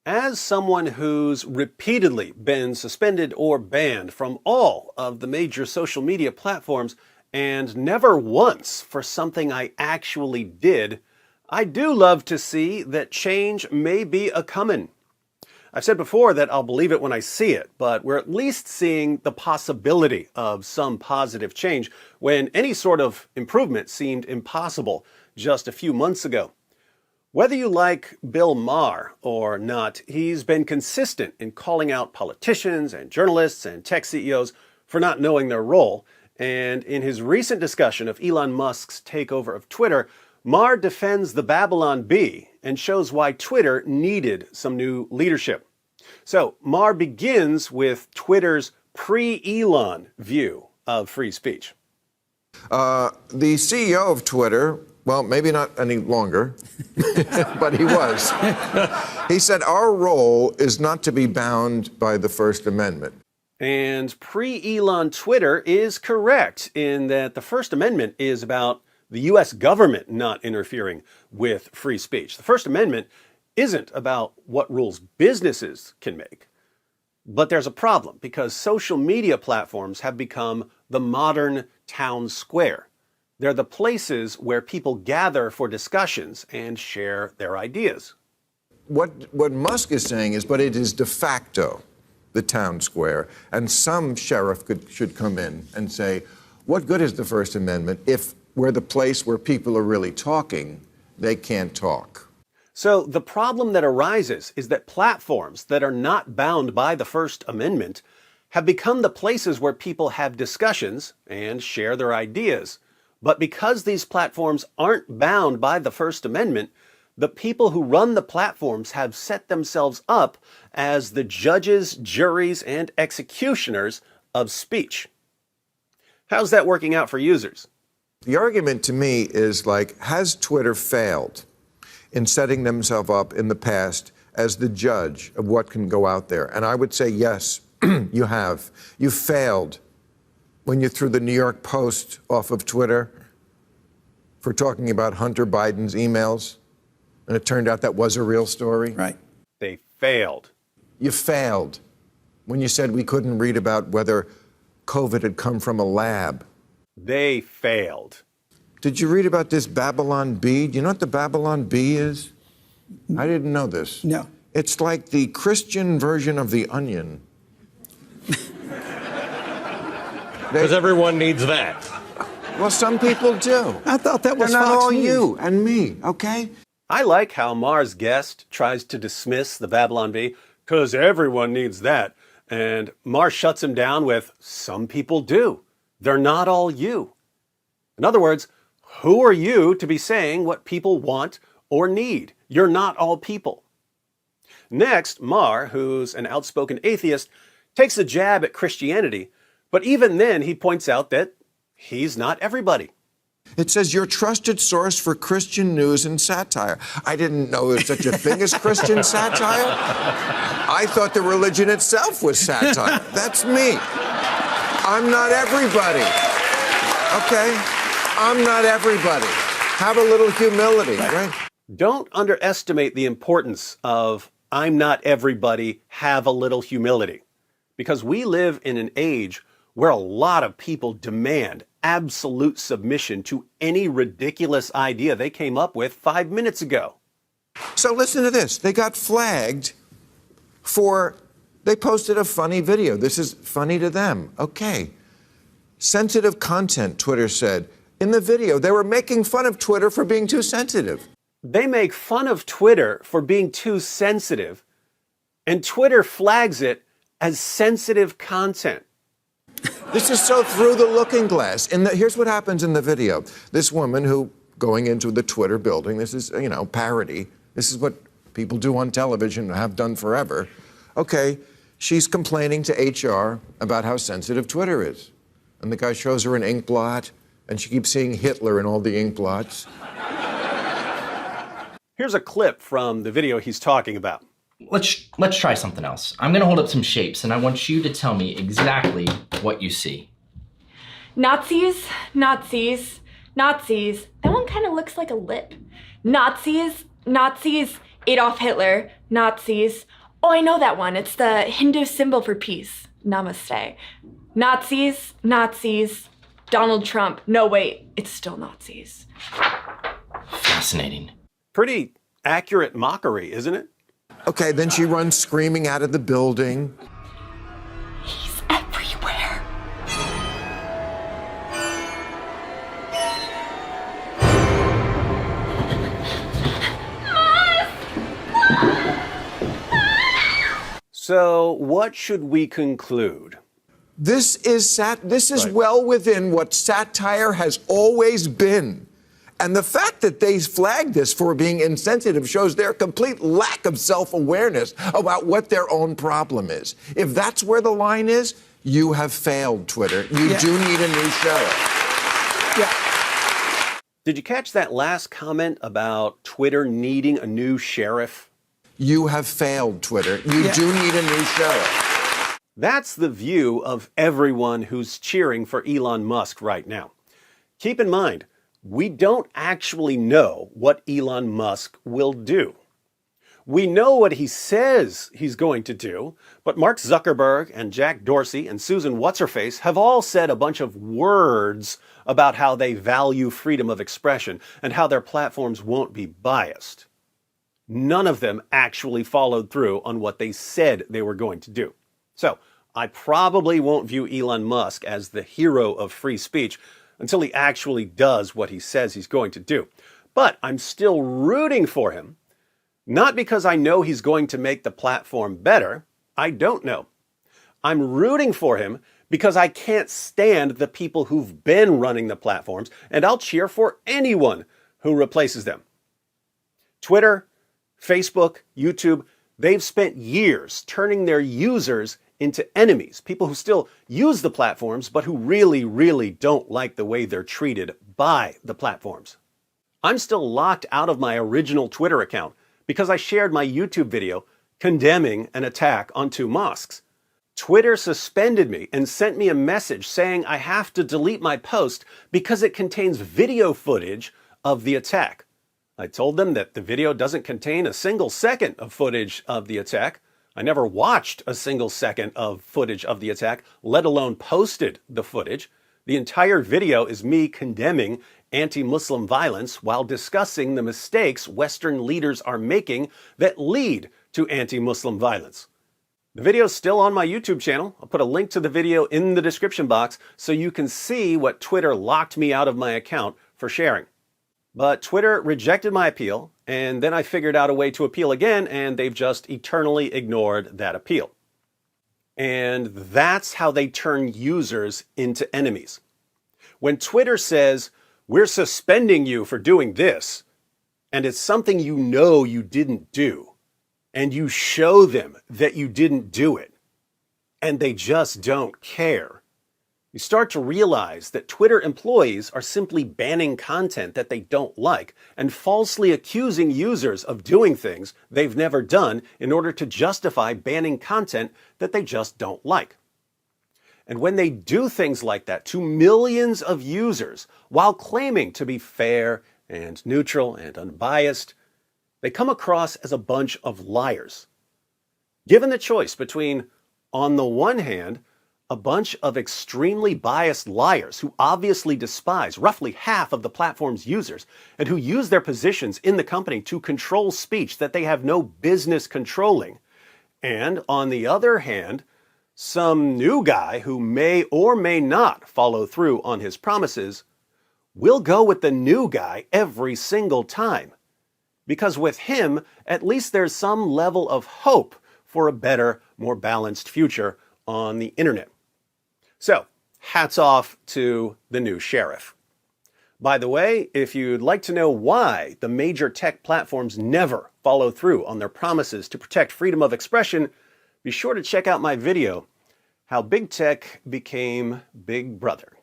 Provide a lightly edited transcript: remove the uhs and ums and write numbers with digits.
As someone who's repeatedly been suspended or banned from all of the major social media platforms and never once for something I actually did, I do love to see that change may be a-comin'. I've said before that I'll believe it when I see it, but we're at least seeing the possibility of some positive change when any sort of improvement seemed impossible just a few months ago. Whether you like Bill Maher or not, he's been consistent in calling out politicians and journalists and tech CEOs for not knowing their role. And in his recent discussion of Elon Musk's takeover of Twitter, Maher defends the Babylon Bee and shows why Twitter needed some new leadership. So Maher begins with Twitter's pre-Elon view of free speech. The CEO of Twitter, well, maybe not any longer, but he was. He said, our role is not to be bound by the First Amendment. And pre-Elon Twitter is correct in that the First Amendment is about the U.S. government not interfering with free speech. The First Amendment isn't about what rules businesses can make. But there's a problem because social media platforms have become the modern town square. They're the places where people gather for discussions and share their ideas. What Musk is saying is, but it is de facto the town square. And some sheriff should come in and say, what good is the First Amendment if we're the place where people are really talking, they can't talk? So the problem that arises is that platforms that are not bound by the First Amendment have become the places where people have discussions and share their ideas. But because these platforms aren't bound by the First Amendment, the people who run the platforms have set themselves up as the judges, juries, and executioners of speech. How's that working out for users? The argument to me is like, has Twitter failed in setting themselves up in the past as the judge of what can go out there? And I would say, yes, you have. You failed when you threw the New York Post off of Twitter for talking about Hunter Biden's emails, and it turned out that was a real story. Right. They failed. You failed when you said we couldn't read about whether COVID had come from a lab. They failed. Did you read about this Babylon Bee? Do you know what the Babylon Bee is? I didn't know this. No. It's like the Christian version of the Onion. Because everyone needs that. Well, some people do. I thought that was They're not Fox all News. you and me, okay? I like how Maher's guest tries to dismiss the Babylon Bee, because everyone needs that. And Maher shuts him down with, some people do. They're not all you. In other words, who are you to be saying what people want or need? You're not all people. Next, Maher, who's an outspoken atheist, takes a jab at Christianity, but even then he points out that he's not everybody. It says your trusted source for Christian news and satire. I didn't know there was such a thing as Christian satire. I thought the religion itself was satire. That's me. I'm not everybody. Okay? I'm not everybody. Have a little humility, right? Don't underestimate the importance of I'm not everybody, have a little humility. Because we live in an age where a lot of people demand absolute submission to any ridiculous idea they came up with 5 minutes ago. So listen to this. They got flagged they posted a funny video. This is funny to them. Okay. Sensitive content, Twitter said. In the video, they were making fun of Twitter for being too sensitive. They make fun of Twitter for being too sensitive, and Twitter flags it as sensitive content. This is so through the looking glass. Here's what happens in the video. This woman who, going into the Twitter building, this is, parody. This is what people do on television, have done forever. Okay, she's complaining to HR about how sensitive Twitter is. And the guy shows her an ink blot, and she keeps seeing Hitler in all the ink blots. Here's a clip from the video he's talking about. Let's try something else. I'm gonna hold up some shapes and I want you to tell me exactly what you see. Nazis, Nazis, Nazis. That one kind of looks like a lip. Nazis, Nazis, Adolf Hitler, Nazis. Oh, I know that one. It's the Hindu symbol for peace. Namaste. Nazis, Donald Trump. No, wait, it's still Nazis. Fascinating. Pretty accurate mockery, isn't it? Okay, then she runs screaming out of the building. He's everywhere. So, what should we conclude? This is well within what satire has always been. And the fact that they flagged this for being insensitive shows their complete lack of self-awareness about what their own problem is. If that's where the line is, you have failed, Twitter. You do need a new sheriff. Yeah. Did you catch that last comment about Twitter needing a new sheriff? You have failed, Twitter. You do need a new sheriff. That's the view of everyone who's cheering for Elon Musk right now. Keep in mind, we don't actually know what Elon Musk will do. We know what he says he's going to do, but Mark Zuckerberg and Jack Dorsey and Susan What's-Her-Face have all said a bunch of words about how they value freedom of expression and how their platforms won't be biased. None of them actually followed through on what they said they were going to do. So, I probably won't view Elon Musk as the hero of free speech until he actually does what he says he's going to do. But I'm still rooting for him, not because I know he's going to make the platform better. I don't know. I'm rooting for him because I can't stand the people who've been running the platforms, and I'll cheer for anyone who replaces them. Twitter, Facebook, YouTube, they've spent years turning their users into enemies, people who still use the platforms, but who really, really don't like the way they're treated by the platforms. I'm still locked out of my original Twitter account because I shared my YouTube video condemning an attack on two mosques. Twitter suspended me and sent me a message saying I have to delete my post because it contains video footage of the attack. I told them that the video doesn't contain a single second of footage of the attack. I never watched a single second of footage of the attack, let alone posted the footage. The entire video is me condemning anti-Muslim violence while discussing the mistakes Western leaders are making that lead to anti-Muslim violence. The video is still on my YouTube channel. I'll put a link to the video in the description box so you can see what Twitter locked me out of my account for sharing. But Twitter rejected my appeal, and then I figured out a way to appeal again, and they've just eternally ignored that appeal. And that's how they turn users into enemies. When Twitter says, we're suspending you for doing this, and it's something you know you didn't do, and you show them that you didn't do it, and they just don't care, you start to realize that Twitter employees are simply banning content that they don't like and falsely accusing users of doing things they've never done in order to justify banning content that they just don't like. And when they do things like that to millions of users while claiming to be fair and neutral and unbiased, they come across as a bunch of liars. Given the choice between, on the one hand, a bunch of extremely biased liars who obviously despise roughly half of the platform's users and who use their positions in the company to control speech that they have no business controlling, and on the other hand, some new guy who may or may not follow through on his promises, we'll go with the new guy every single time. Because with him, at least there's some level of hope for a better, more balanced future on the internet. So, hats off to the new sheriff. By the way, if you'd like to know why the major tech platforms never follow through on their promises to protect freedom of expression, be sure to check out my video, How Big Tech Became Big Brother.